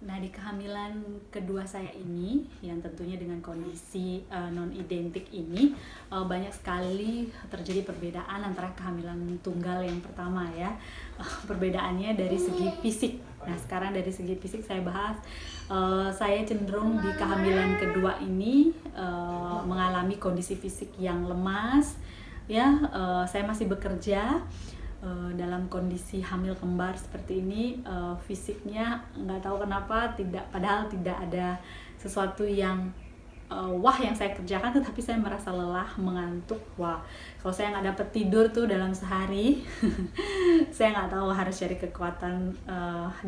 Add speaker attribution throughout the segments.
Speaker 1: Nah, di kehamilan kedua saya ini, yang tentunya dengan kondisi non-identik ini, banyak sekali terjadi perbedaan antara kehamilan tunggal yang pertama ya. Perbedaannya dari segi fisik. Nah, sekarang dari segi fisik saya bahas. Saya cenderung di kehamilan kedua ini mengalami kondisi fisik yang lemas, ya. Saya masih bekerja. Dalam kondisi hamil kembar seperti ini, fisiknya nggak tahu kenapa padahal tidak ada sesuatu yang wah yang saya kerjakan, tetapi saya merasa lelah, mengantuk. Wah, kalau saya nggak dapat tidur tuh dalam sehari saya nggak tahu harus cari kekuatan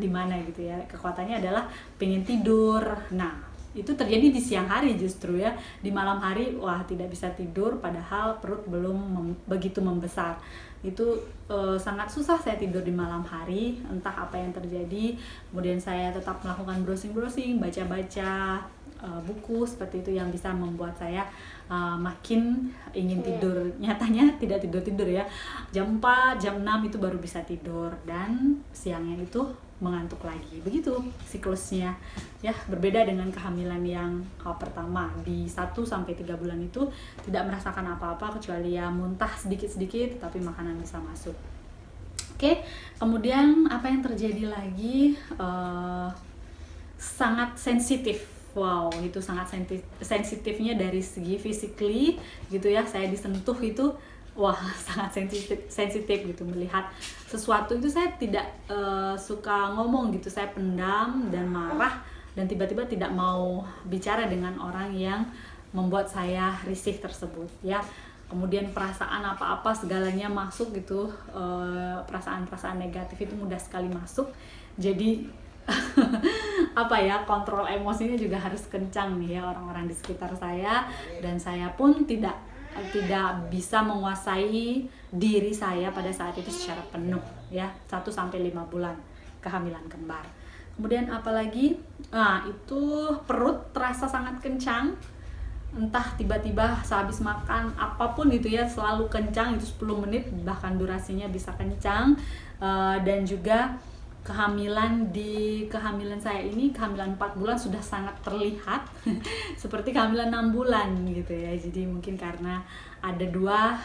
Speaker 1: di mana gitu ya. Kekuatannya adalah pengen tidur. Nah, itu terjadi di siang hari justru ya. Di malam hari wah tidak bisa tidur padahal perut belum begitu membesar. Itu sangat susah saya tidur di malam hari, entah apa yang terjadi. Kemudian saya tetap melakukan browsing, baca-baca buku seperti itu yang bisa membuat saya makin ingin tidur. Nyatanya tidak tidur-tidur ya. Jam 4, jam 6 itu baru bisa tidur, dan siangnya itu mengantuk lagi. Begitu siklusnya ya. Berbeda dengan kehamilan yang pertama. Di 1-3 bulan itu tidak merasakan apa-apa kecuali ya muntah sedikit-sedikit, tetapi makanan bisa masuk. Oke, kemudian apa yang terjadi lagi? Sangat sensitif. Wow, itu sangat sensitifnya dari segi physically gitu ya. Saya disentuh itu wah sangat sensitif gitu. Melihat sesuatu itu saya tidak suka ngomong gitu. Saya pendam dan marah, dan tiba-tiba tidak mau bicara dengan orang yang membuat saya risih tersebut ya. Kemudian perasaan apa-apa segalanya masuk gitu. Perasaan-perasaan negatif itu mudah sekali masuk. Jadi apa ya, kontrol emosinya juga harus kencang nih ya orang-orang di sekitar saya, dan saya pun tidak bisa menguasai diri saya pada saat itu secara penuh ya. 1-5 bulan kehamilan kembar. Kemudian apalagi, itu perut terasa sangat kencang, entah tiba-tiba sehabis makan apapun gitu ya, selalu kencang. Itu 10 menit bahkan durasinya bisa kencang. Dan juga kehamilan saya ini, kehamilan 4 bulan sudah sangat terlihat seperti kehamilan 6 bulan gitu ya. Jadi mungkin karena ada dua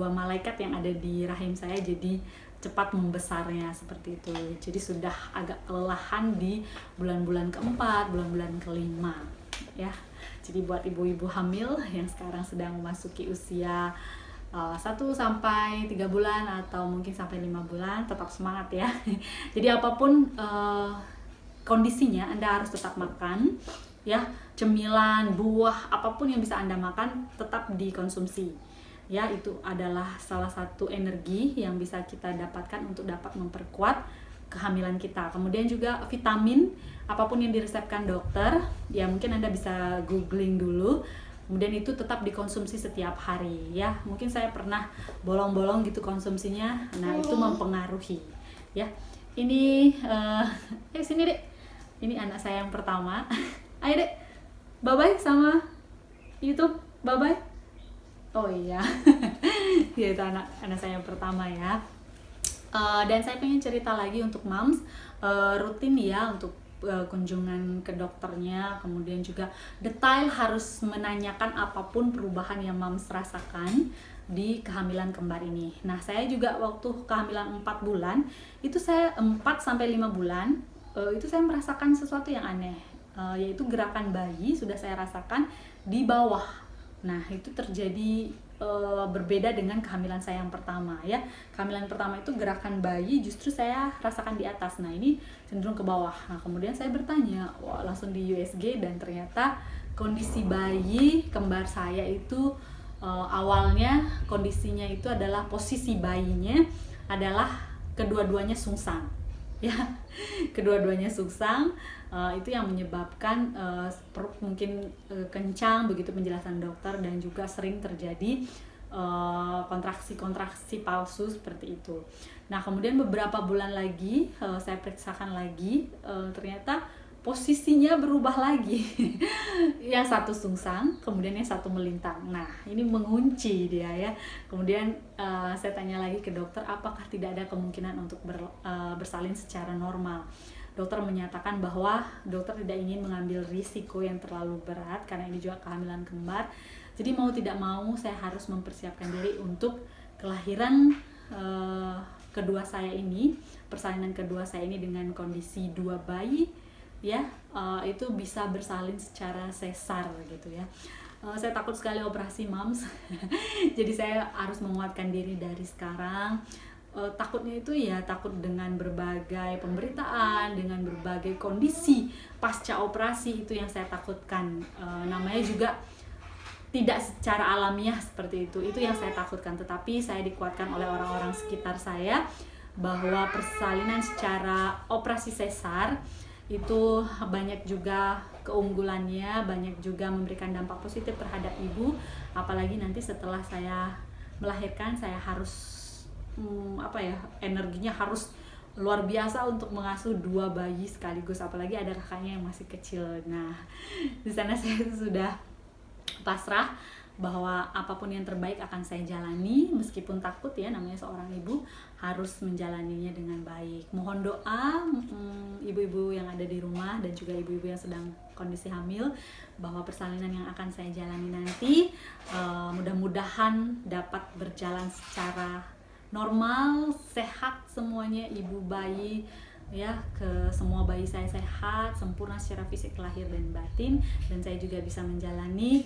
Speaker 1: malaikat yang ada di rahim saya, jadi cepat membesarnya seperti itu. Jadi sudah agak kelelahan di bulan-bulan keempat, bulan-bulan kelima ya. Jadi buat ibu-ibu hamil yang sekarang sedang memasuki usia 1-3 bulan atau mungkin sampai 5 bulan, tetap semangat ya. Jadi apapun kondisinya, Anda harus tetap makan ya. Cemilan, buah, apapun yang bisa Anda makan tetap dikonsumsi ya. Itu adalah salah satu energi yang bisa kita dapatkan untuk dapat memperkuat kehamilan kita. Kemudian juga vitamin, apapun yang diresepkan dokter ya, mungkin Anda bisa googling dulu. Kemudian itu tetap dikonsumsi setiap hari ya. Mungkin saya pernah bolong-bolong gitu konsumsinya. Nah, itu mempengaruhi ya. Ini sini Dek. Ini anak saya yang pertama. Ayo Dek, bye-bye sama YouTube. Bye-bye. Oh iya. Ya, itu anak saya yang pertama ya. Dan saya pengen cerita lagi untuk moms, rutin ya untuk kunjungan ke dokternya. Kemudian juga detail harus menanyakan apapun perubahan yang moms rasakan di kehamilan kembar ini. Nah, saya juga waktu kehamilan 4 bulan itu, saya 4-5 bulan itu saya merasakan sesuatu yang aneh, yaitu gerakan bayi sudah saya rasakan di bawah. Nah, itu terjadi berbeda dengan kehamilan saya yang pertama ya. Kehamilan pertama itu gerakan bayi justru saya rasakan di atas. Nah, ini cenderung ke bawah. Nah, kemudian saya bertanya, langsung di USG, dan ternyata kondisi bayi kembar saya itu awalnya kondisinya itu adalah posisi bayinya adalah kedua-duanya sungsang ya. Kedua-duanya sungsang. Itu yang menyebabkan perut mungkin kencang, begitu penjelasan dokter, dan juga sering terjadi kontraksi-kontraksi palsu seperti itu. Nah, kemudian beberapa bulan lagi saya periksakan lagi, ternyata posisinya berubah lagi. Yang satu sungsang, kemudian yang satu melintang. Nah, ini mengunci dia ya. Kemudian saya tanya lagi ke dokter, apakah tidak ada kemungkinan untuk bersalin secara normal. dokter menyatakan bahwa dokter tidak ingin mengambil risiko yang terlalu berat karena ini juga kehamilan kembar. Jadi mau tidak mau saya harus mempersiapkan diri untuk kelahiran kedua saya ini, persalinan kedua saya ini dengan kondisi 2 bayi ya, itu bisa bersalin secara sesar gitu ya. Saya takut sekali operasi moms. Jadi saya harus menguatkan diri dari sekarang. Takutnya itu ya takut dengan berbagai pemberitaan, dengan berbagai kondisi pasca operasi, itu yang saya takutkan. Namanya juga tidak secara alamiah seperti itu yang saya takutkan. Tetapi saya dikuatkan oleh orang-orang sekitar saya bahwa persalinan secara operasi sesar itu banyak juga keunggulannya, banyak juga memberikan dampak positif terhadap ibu. Apalagi nanti setelah saya melahirkan, saya harus energinya harus luar biasa untuk mengasuh 2 bayi sekaligus, apalagi ada kakaknya yang masih kecil. Nah, di sana saya sudah pasrah bahwa apapun yang terbaik akan saya jalani, meskipun takut ya, namanya seorang ibu harus menjalaninya dengan baik. Mohon doa ibu-ibu yang ada di rumah dan juga ibu-ibu yang sedang kondisi hamil bahwa persalinan yang akan saya jalani nanti mudah-mudahan dapat berjalan secara normal, sehat semuanya, ibu bayi ya, ke semua bayi saya sehat, sempurna secara fisik, lahir dan batin, dan saya juga bisa menjalani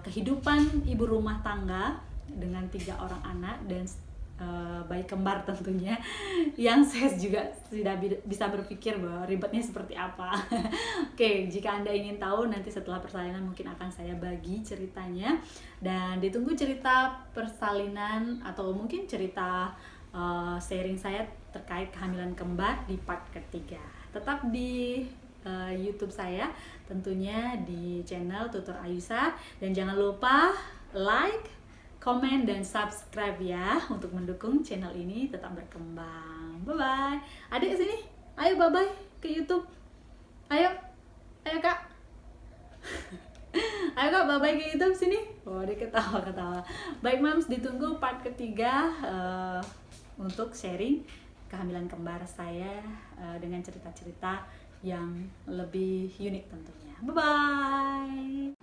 Speaker 1: kehidupan ibu rumah tangga dengan 3 orang anak dan bayi kembar tentunya, yang saya juga tidak bisa berpikir bahwa ribetnya seperti apa. Oke, jika Anda ingin tahu, nanti setelah persalinan mungkin akan saya bagi ceritanya, dan ditunggu cerita persalinan atau mungkin cerita sharing saya terkait kehamilan kembar di part ketiga. Tetap di YouTube saya, tentunya di channel Tutor Ayusa, dan jangan lupa like, komen, dan subscribe ya untuk mendukung channel ini tetap berkembang. Bye bye. Adik sini, ayo bye bye ke YouTube. Ayo kak. Ayo kak, bye bye ke YouTube sini. Oh, dia ketawa. Baik moms, ditunggu part ketiga untuk sharing kehamilan kembar saya dengan cerita-cerita yang lebih unik tentunya. Bye bye.